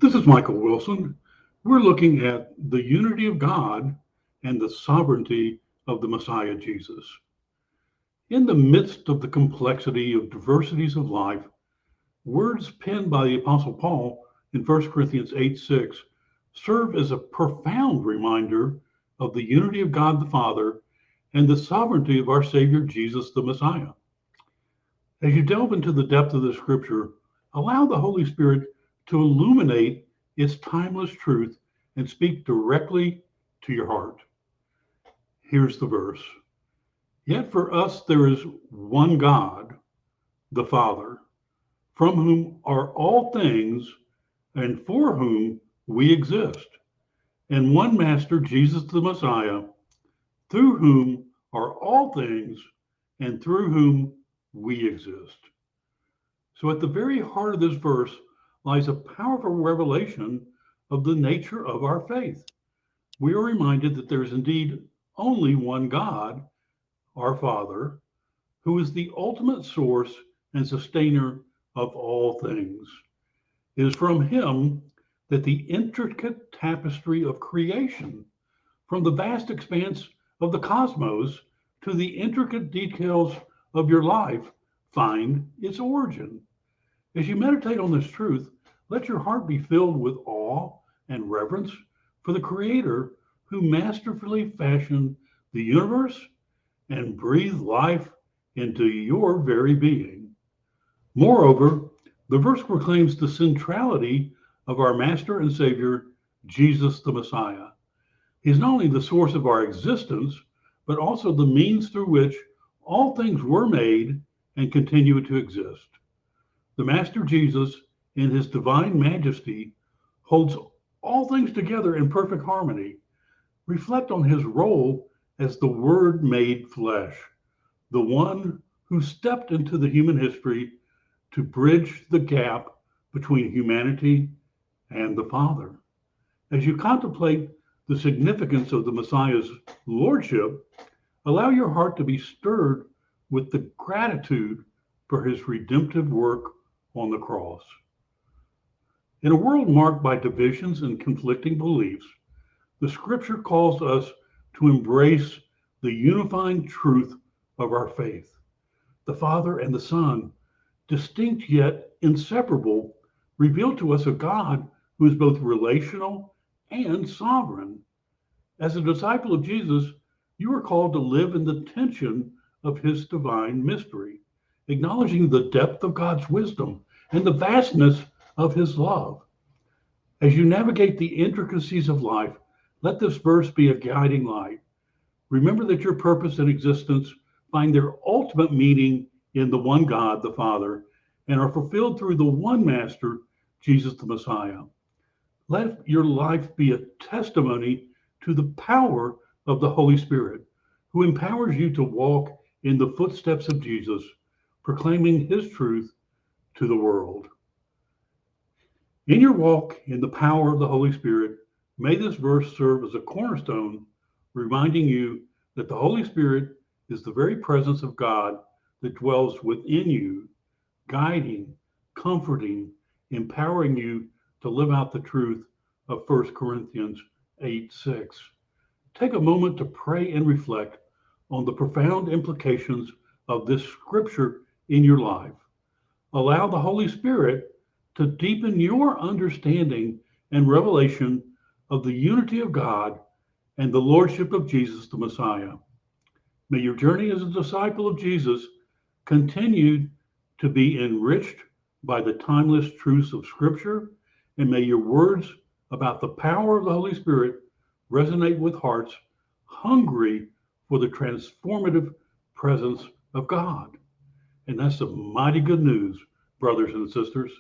This is Michael Wilson. We're looking at the unity of God and the sovereignty of the Messiah Jesus. In the midst of the complexity of diversities of life, words penned by the Apostle Paul in 1 Corinthians 8:6 serve as a profound reminder of the unity of God the Father and the sovereignty of our Savior Jesus the Messiah. As you delve into the depth of the scripture, allow the Holy Spirit to illuminate its timeless truth and speak directly to your heart. Here's the verse. Yet for us there is one God, the Father, from whom are all things and for whom we exist, and one Master, Jesus the Messiah, through whom are all things and through whom we exist. So at the very heart of this verse lies a powerful revelation of the nature of our faith. We are reminded that there is indeed only one God, our Father, who is the ultimate source and sustainer of all things. It is from him that the intricate tapestry of creation, from the vast expanse of the cosmos to the intricate details of your life, find its origin. As you meditate on this truth, let your heart be filled with awe and reverence for the Creator who masterfully fashioned the universe and breathed life into your very being. Moreover, the verse proclaims the centrality of our Master and Savior, Jesus the Messiah. He is not only the source of our existence, but also the means through which all things were made and continue to exist. The Master Jesus, in his divine majesty, holds all things together in perfect harmony. Reflect on his role as the Word made flesh, the one who stepped into the human history to bridge the gap between humanity and the Father. As you contemplate the significance of the Messiah's lordship, allow your heart to be stirred with the gratitude for his redemptive work on the cross. In a world marked by divisions and conflicting beliefs, the scripture calls us to embrace the unifying truth of our faith. The Father and the Son, distinct yet inseparable, reveal to us a God who is both relational and sovereign. As a disciple of Jesus, you are called to live in the tension of his divine mystery, acknowledging the depth of God's wisdom and the vastness of his love. As you navigate the intricacies of life, let this verse be a guiding light. Remember that your purpose and existence find their ultimate meaning in the one God, the Father, and are fulfilled through the one Master, Jesus the Messiah. Let your life be a testimony to the power of the Holy Spirit, who empowers you to walk in the footsteps of Jesus, proclaiming his truth to the world. In your walk in the power of the Holy Spirit, may this verse serve as a cornerstone, reminding you that the Holy Spirit is the very presence of God that dwells within you, guiding, comforting, empowering you to live out the truth of 1 Corinthians 8:6. Take a moment to pray and reflect on the profound implications of this scripture in your life. Allow the Holy Spirit to deepen your understanding and revelation of the unity of God and the lordship of Jesus the Messiah. May your journey as a disciple of Jesus continue to be enriched by the timeless truths of Scripture, and may your words about the power of the Holy Spirit resonate with hearts hungry for the transformative presence of God. And that's some mighty good news, brothers and sisters.